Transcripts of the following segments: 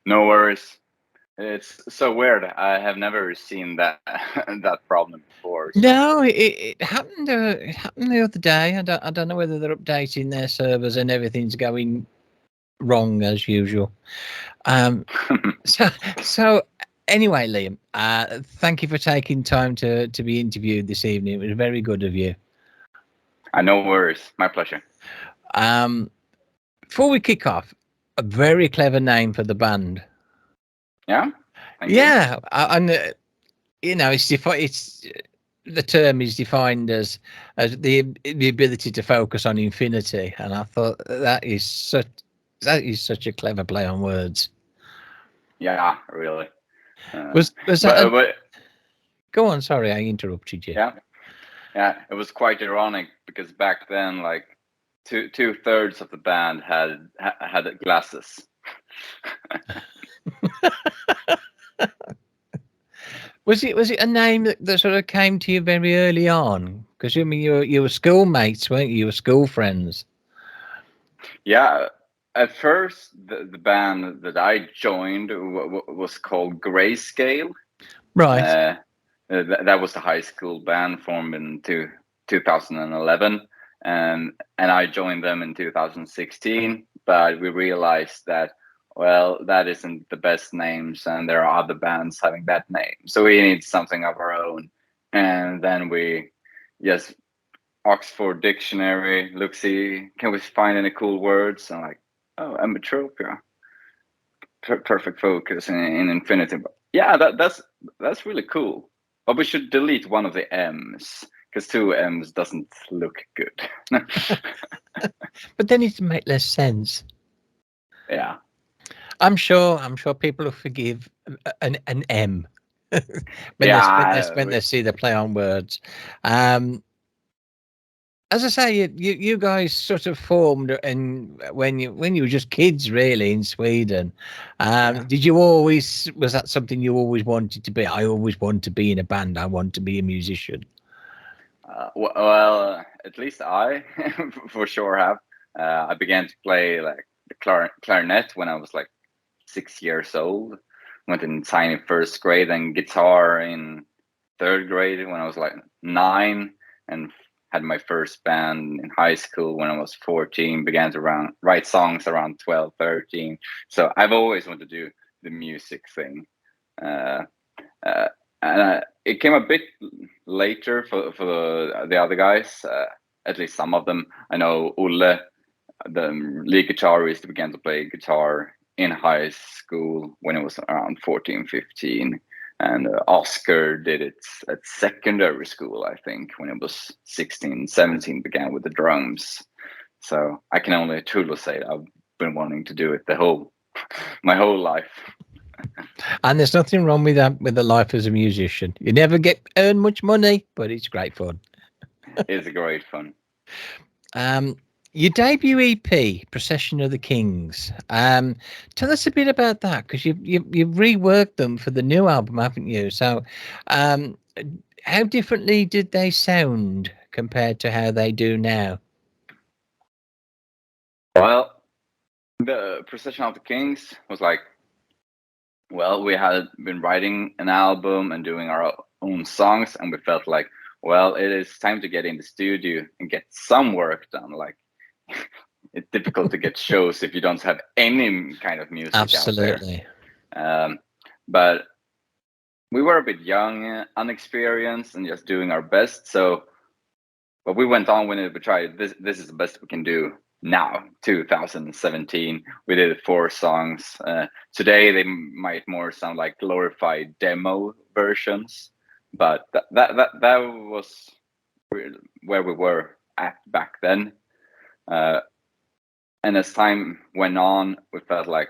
No worries. It's so weird. I have never seen that that problem before. So No, it happened. It happened the other day. I don't know whether they're updating their servers and everything's going wrong as usual. Um, so so anyway, Liam, thank you for taking time to be interviewed this evening. It was very good of you. no worries. My pleasure. Um, Before we kick off, a very clever name for the band. Yeah. Thank you. Yeah, and you know, it's the term is defined as the ability to focus on infinity, and I thought that is such a clever play on words. Yeah, really. Was that a But go on? Sorry, I interrupted you. yeah, yeah. It was quite ironic because back then, like two-thirds of the band had glasses. Was it a name that sort of came to you very early on? Because I mean, you were schoolmates, weren't you? You were school friends, Yeah. At first, the band that I joined was called Grayscale. right? Uh, that was the high school band formed in 2011, and I joined them in 2016. But we realized that, well, that isn't the best names, and there are other bands having that name, so we need something of our own. And then we just Oxford Dictionary, look, see, can we find any cool words? And like, oh, Emetropia, perfect focus in infinity. But yeah, that's really cool. But we should delete one of the M's because two M's doesn't look good. But then it make less sense. Yeah, I'm sure people will forgive an M yeah, when they see the play on words. Um, as I say, you guys sort of formed and when you were just kids, really, in Sweden. yeah. Did you always was that something you always wanted to be? I always want to be in a band. I want to be a musician. Well, at least I, for sure, have. I began to play like the clarinet when I was like 6 years old. Went in tiny first grade, and guitar in third grade when I was like 9, and had my first band in high school when I was 14. Began to write songs around 12, 13. So I've always wanted to do the music thing. Uh, uh, and it came a bit later for the other guys, at least some of them. I know Ulle, the lead guitarist, began to play guitar in high school when it was around 14, 15. And Oscar did it at secondary school, I think, when it was 16, 17, began with the drums. So I can only truly say I've been wanting to do it my whole life. And there's nothing wrong with that with the life as a musician. You never get earn much money, but it's great fun. It's great fun. Um, your debut EP, Procession of the Kings. Tell us a bit about that because you've reworked them for the new album, haven't you? So, um, how differently did they sound compared to how they do now? Well, the Procession of the Kings was like, well, we had been writing an album and doing our own songs, and we felt like, well, it is time to get in the studio and get some work done. Like, it's difficult to get shows if you don't have any kind of music out there. Absolutely. Um, but we were a bit young, unexperienced, and just doing our best. So, but we went on with it. We tried this. This is the best we can do now. 2017. We did 4 songs. Today they might more sound like glorified demo versions, but that was where we were at back then. Uh, and as time went on, we felt like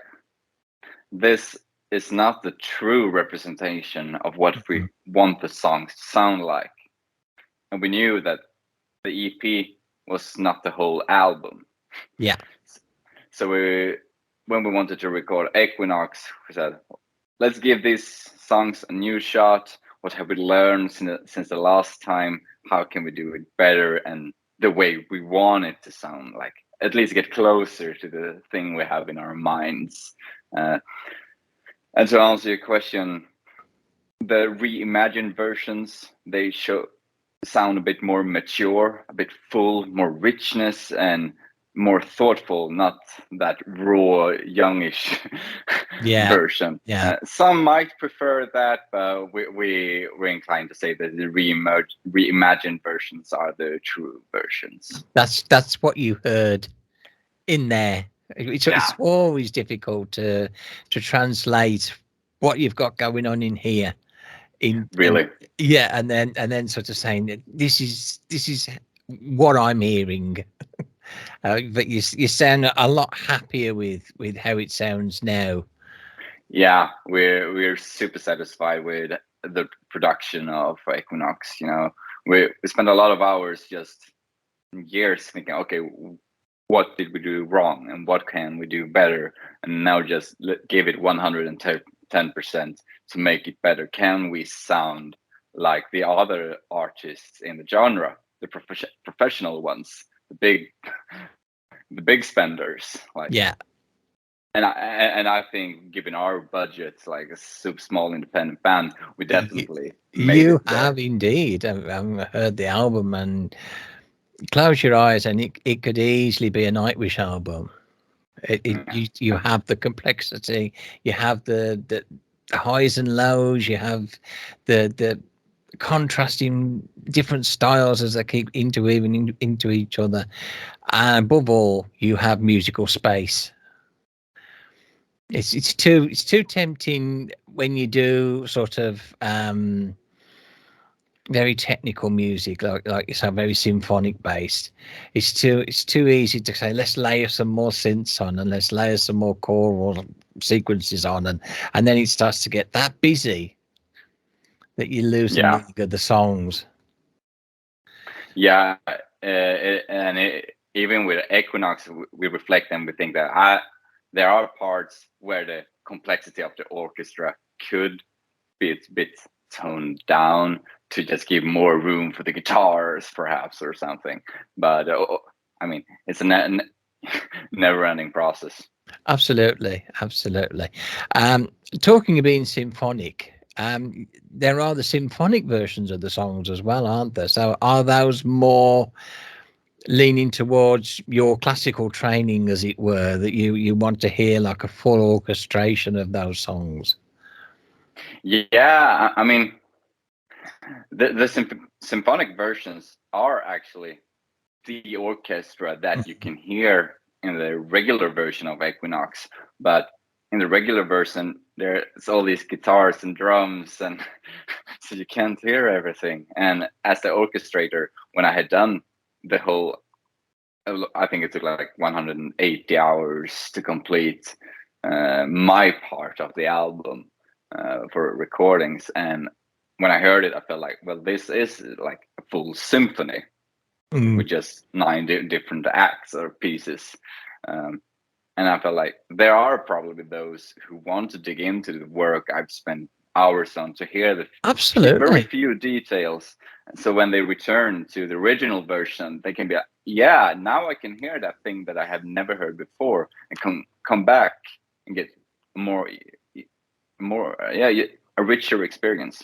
this is not the true representation of what we Mhm. want the songs to sound like. And we knew that the EP was not the whole album. Yeah. So when we wanted to record Equinox, we said, let's give these songs a new shot. What have we learned since the last time? How can we do it better and the way we want it to sound like? At least get closer to the thing we have in our minds. Uh, And to answer your question, the reimagined versions, they sound a bit more mature, a bit full, more richness, and more thoughtful, not that raw, youngish Yeah, version. yeah. Some might prefer that, but we're inclined to say that the reimagined versions are the true versions. That's what you heard in there. It's Yeah, always difficult to translate what you've got going on in here. And really. yeah, and then sort of saying that this is what I'm hearing. But you sound a lot happier with how it sounds now. Yeah, we're super satisfied with the production of Equinox. You know, we spent a lot of hours, just years, thinking, okay, what did we do wrong and what can we do better, and now just give it 110% to make it better. Can we sound like the other artists in the genre, the professional ones, the big spenders, like. Yeah, And I think, given our budget, like a super small independent band, we you, definitely made you it have there. indeed. I've heard the album, and close your eyes, and it could easily be a Nightwish album. You have the complexity, you have the highs and lows, you have the contrasting different styles as they keep interweaving into each other, and above all, you have musical space. It's too tempting when you do sort of very technical music, like you said, very symphonic based. It's too easy to say, let's layer some more synths on, and let's layer some more choral sequences on, and then it starts to get that busy that you lose the Yeah, meaning of the songs. yeah, even with Equinox, we reflect and we think that there are parts where the complexity of the orchestra could be a bit toned down to just give more room for the guitars, perhaps, or something. But I mean, it's a never-ending process. Absolutely, absolutely. Um, Talking of being symphonic, there are the symphonic versions of the songs as well, aren't there? So are those more leaning towards your classical training, as it were, that you want to hear like a full orchestration of those songs? Yeah, I mean, the symphonic versions are actually the orchestra that you can hear in the regular version of Equinox, but in the regular version, there's all these guitars and drums, and so you can't hear everything. And as the orchestrator, when I had done the whole, I think it took like 180 hours to complete my part of the album for recordings. And when I heard it, I felt like, well, this is like a full symphony Mm, with just nine different acts or pieces. Um, and I felt like there are probably those who want to dig into the work I've spent hours on to hear the very absolutely. few details. So when they return to the original version, they can be, yeah, now I can hear that thing that I have never heard before, and come back and get more, yeah, a richer experience.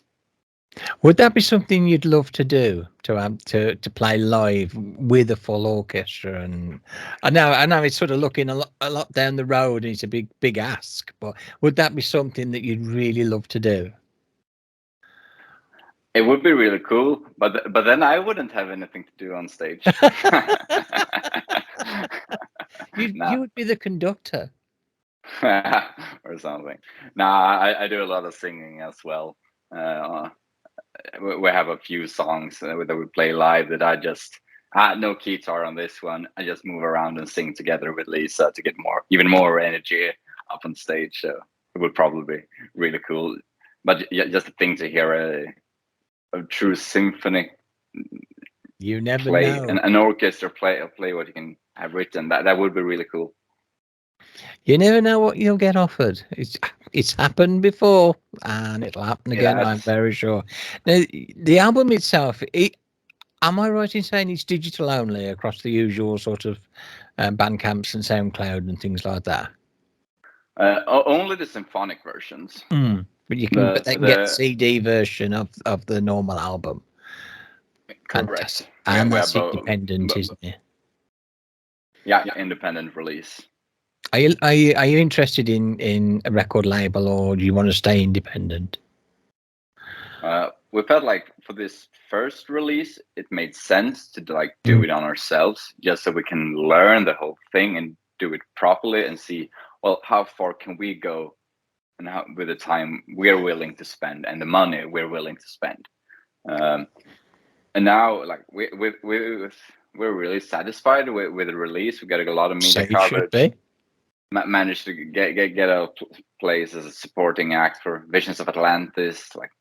Would that be something you'd love to do, to to play live with a full orchestra? And I know it's sort of looking a lot down the road, and it's a big ask, but would that be something that you'd really love to do? It would be really cool, but then I wouldn't have anything to do on stage. You No, would be the conductor. or something. No, I do a lot of singing as well. Uh, we have a few songs that we play live that no guitar on this one. I just move around and sing together with Lisa to get even more energy up on stage. So it would probably be really cool. But yeah, just a thing to hear a true symphony You never play, know. an orchestra play what you can have written. That would be really cool. You never know what you'll get offered. It's happened before, and it'll happen It again, I'm has. very sure. Now, the album itself, am I right in saying it's digital only across the usual sort of Bandcamps and SoundCloud and things like that? Only the symphonic versions. But you can, but The they can get the the CD version of the normal album. Fantastic, correct. and We have that's both. independent, isn't it? Yeah, independent release. Are you interested in a record label, or do you want to stay independent? We felt like for this first release, it made sense to like do Mm. it on ourselves, just so we can learn the whole thing and do it properly and see, well, how far can we go, and how with the time we're willing to spend and the money we're willing to spend. And now, like we're really satisfied with the release. We got a lot of So media you should coverage. be. Managed to get a place as a supporting act for Visions of Atlantis. Like,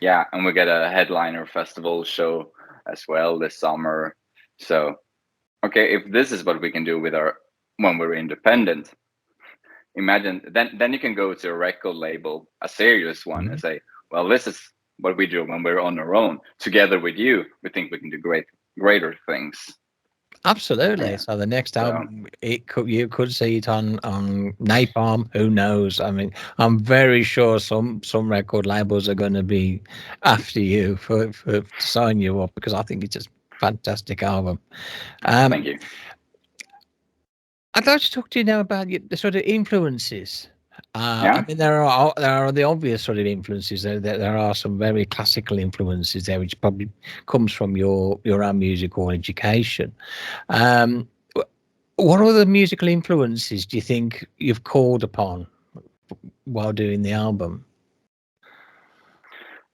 yeah, and we get a headliner festival show as well this summer. So, okay, if this is what we can do with our when we're independent, imagine then you can go to a record label, a serious one, and say, well, this is what we do when we're on our own. Together with you, we think we can do greater things. Absolutely. Yeah. So the next So album, you could see it on Napalm. Who knows? I mean, I'm very sure some record labels are going to be after you for to sign you up, because I think it's a fantastic album. thank you. I'd like to talk to you now about the sort of influences. I Yeah. mean, there are the obvious sort of influences. There are some very classical influences there, which probably comes from your own musical education. Um, what other musical influences do you think you've called upon while doing the album?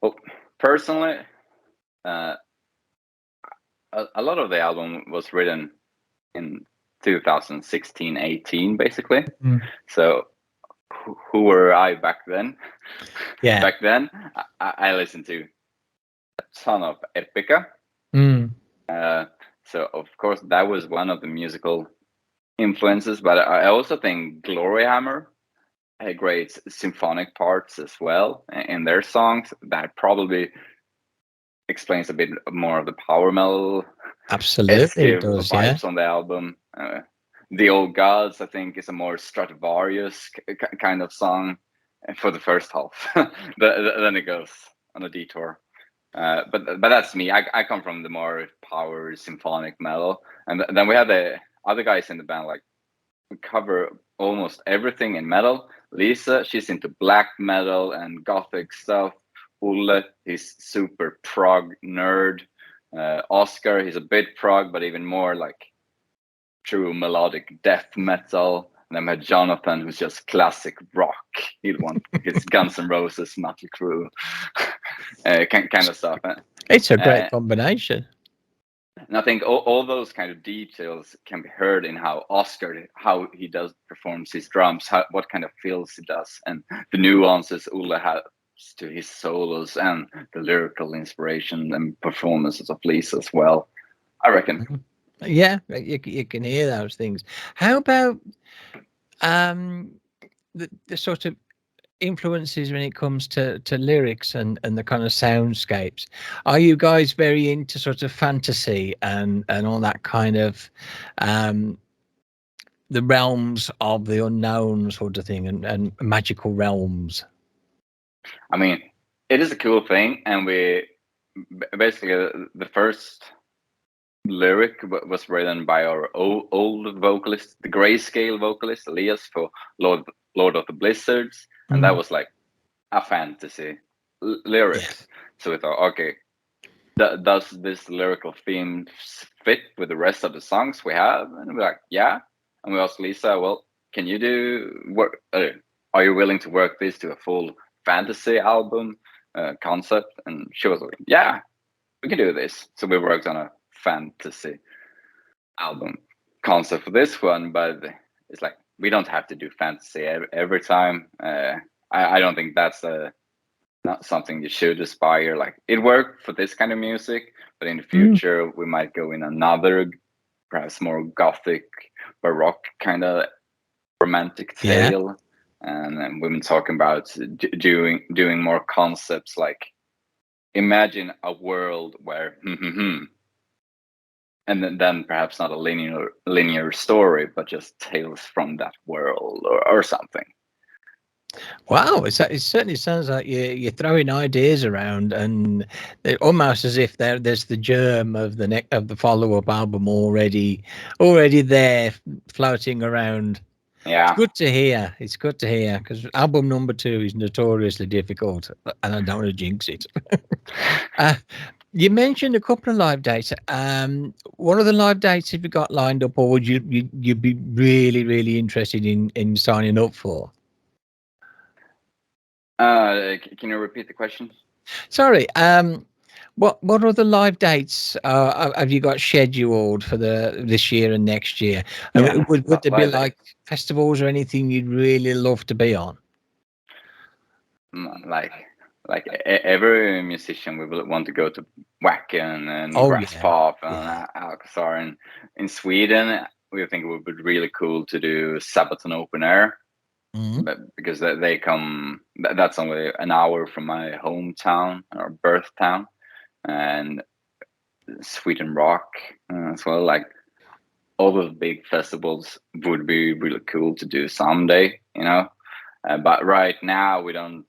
Well, personally, uh, a lot of the album was written in 2016-18, basically. So who were I back then? Yeah. Back then, I listened to a ton of Epica. Mm. So of course that was one of the musical influences, but I also think Gloryhammer had great symphonic parts as well in their songs. That probably explains a bit more of the power metal esque Absolutely, it does. Yeah. vibes on the album. The Old Gods, I think, is a more Stratovarius kind of song for the first half. Then it goes on a detour. But that's me. I come from the more power symphonic metal, and then we have the other guys in the band. Like we cover almost everything in metal. Lisa, she's into black metal and gothic stuff. Ulle, he's super prog nerd. Oscar, he's a bit prog, but even more like true melodic death metal. And then we had Jonathan, who's just classic rock. He'd want his Guns N' Roses, Mötley Crüe, kind of stuff. It's a great Uh, combination. and I think all those kind of details can be heard in how Oscar, how he does performs his drums, what kind of fills he does, and the nuances Ulle has to his solos, and the lyrical inspiration and performances of Lisa as well. I reckon. Yeah, you can hear those things. How about um the sort of influences when it comes to lyrics and the kind of soundscapes? Are you guys very into sort of fantasy and all that kind of um the realms of the unknown sort of thing, and magical realms? I mean, it is a cool thing, and we basically the first lyric was written by our old vocalist, the grayscale vocalist Elias for Lord of the Blizzards, and that Mm. was like a fantasy Yeah. lyrics. So we thought, okay, does this lyrical theme fit with the rest of the songs we have? And we're like, yeah. And we asked Lisa, well, can you do work? Are you willing to work this to a full fantasy album concept? And she was like, yeah, we can do this. So we worked on a fantasy album concept for this one, but it's like we don't have to do fantasy every time. I don't think that's not something you should aspire. Like it worked for this kind of music, but in the Mm. future we might go in another, perhaps more gothic, baroque kind of romantic Yeah. tale. And then we've been talking about doing more concepts like imagine a world where and then perhaps not a linear story, but just tales from that world or something. Wow, it certainly sounds like you're throwing ideas around, and almost as if there's the germ of the follow up album already there floating around. It's Yeah. good to hear. It's good to hear because album number 2 is notoriously difficult, and I don't want to jinx it. uh, you mentioned a couple of live dates. What are the live dates have you got lined up, or would you'd be really interested in signing up for? Can you repeat the question? Sorry. What other live dates have you got scheduled for this year and next year? I mean, Yeah, would there be live days. like festivals or anything you'd really love to be on? Like every musician, we will want to go to Wacken and Oh yeah, Grasspop yeah. and Alcazar. And in Sweden, we think it would be really cool to do Sabaton open air, Mhm. but because they come, that's only an hour from my hometown or birth town, and Sweden Rock as well. Like all those big festivals would be really cool to do someday, you know. But right now we don't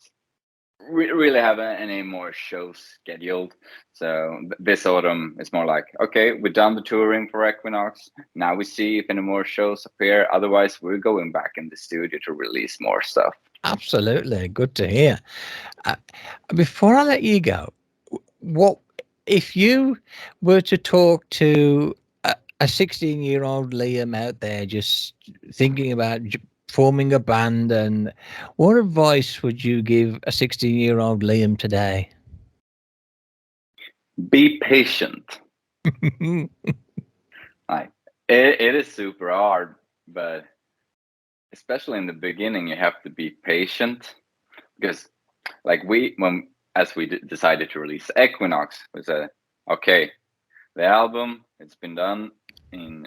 really have any more shows scheduled. So this autumn it's more like, okay, we're done the touring for Equinox. Now we see if any more shows appear. Otherwise, we're going back in the studio to release more stuff. Absolutely, good to hear. Uh, Before I let you go, what if you were to talk to a 16-year-old Liam out there just thinking about forming a band, and what advice would you give a 16-year-old Liam today? Be patient. Like it is super hard, but especially in the beginning, you have to be patient because, like as we decided to release Equinox, we said, okay, the album it's been done in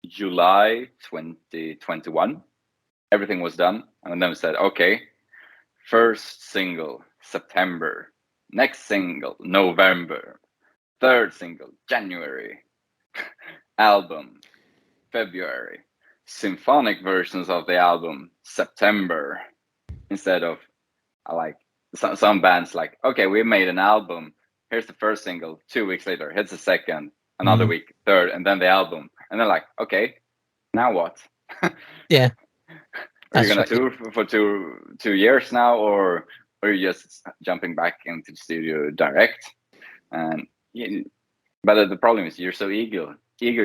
July 2021. Everything was done, and then we said, okay, first single September, next single November, third single January, album February, symphonic versions of the album September, instead of like some bands like, okay, we made an album, here's the first single, 2 weeks later here's the second, another Mm, week third, and then the album, and they're like, okay, now what? yeah, Are you that's gonna right. tour for 2 years now, or are you just jumping back into the studio direct? And but the problem is you're so eager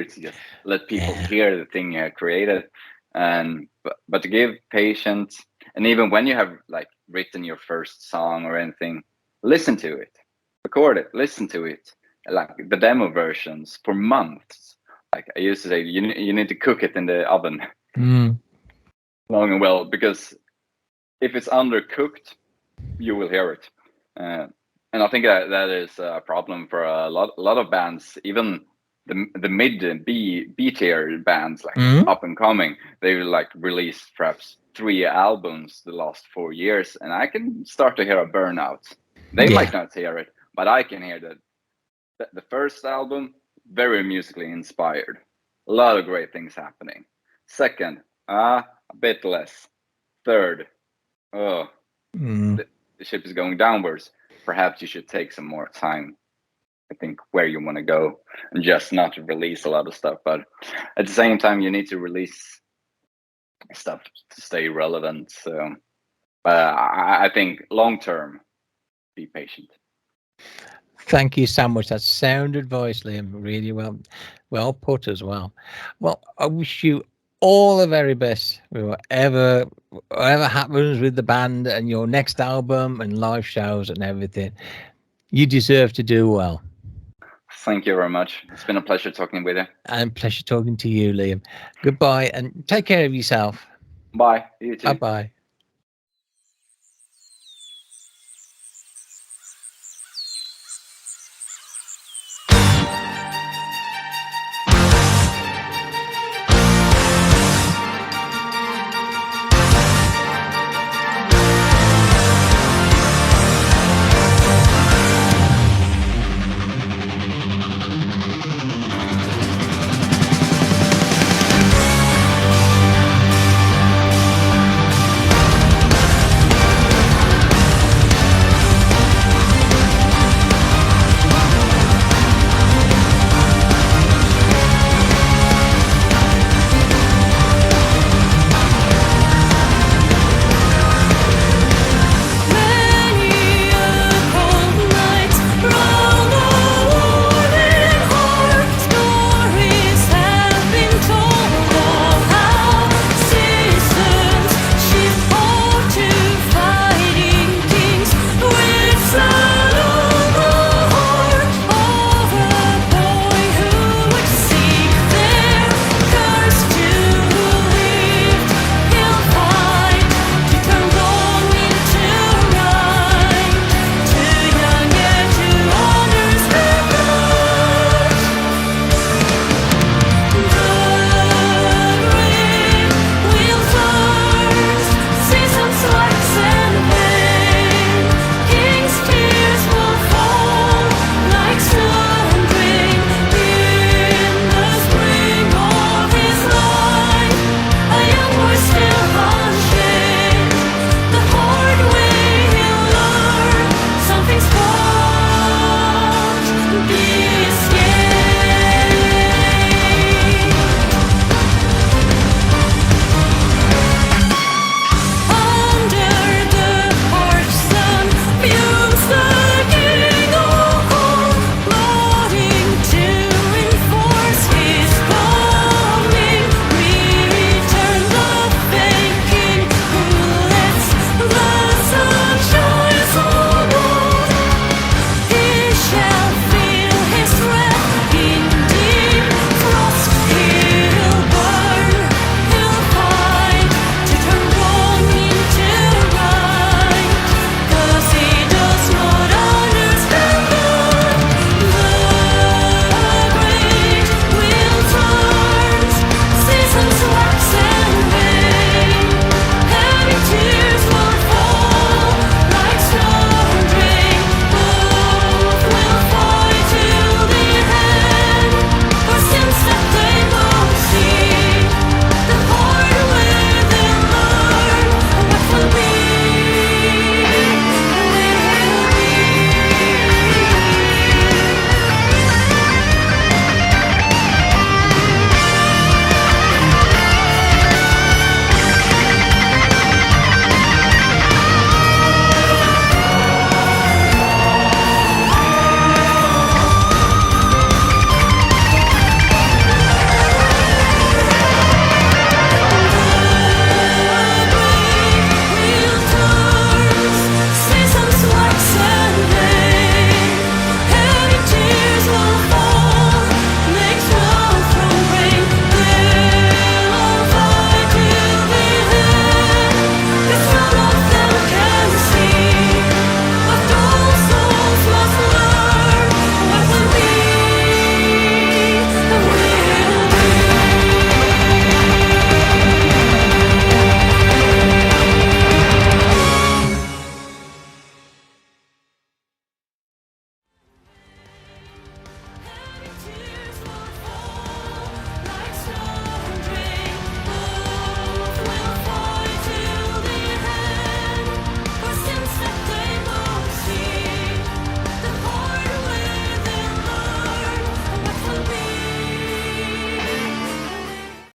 to just let people Yeah. hear the thing you have created, and but to give patience, and even when you have like written your first song or anything, listen to it, record it, listen to it, like the demo versions for months. Like I used to say, you need to cook it in the oven Mm, long and well, because if it's undercooked, you will hear it. Uh, and I think that is a problem for a lot of bands, even the mid B tier bands, like mm, up and coming. They will like release perhaps 3 albums the last 4 years, and I can start to hear a burnout. They yeah. might not hear it, but I can hear that the first album very musically inspired, a lot of great things happening. Second, a bit less. Third, oh, Mm. the ship is going downwards. Perhaps you should take some more time. I think where you want to go, and just not to release a lot of stuff, but at the same time you need to release stuff to stay relevant. So, I think long term, be patient. Thank you so much. That's sound advice, Liam. Really well put as well. Well, I wish you all the very best with whatever happens with the band and your next album and live shows and everything. You deserve to do well. Thank you very much. It's been a pleasure talking with you. And pleasure talking to you, Liam. Goodbye and take care of yourself. Bye. You Bye too. bye.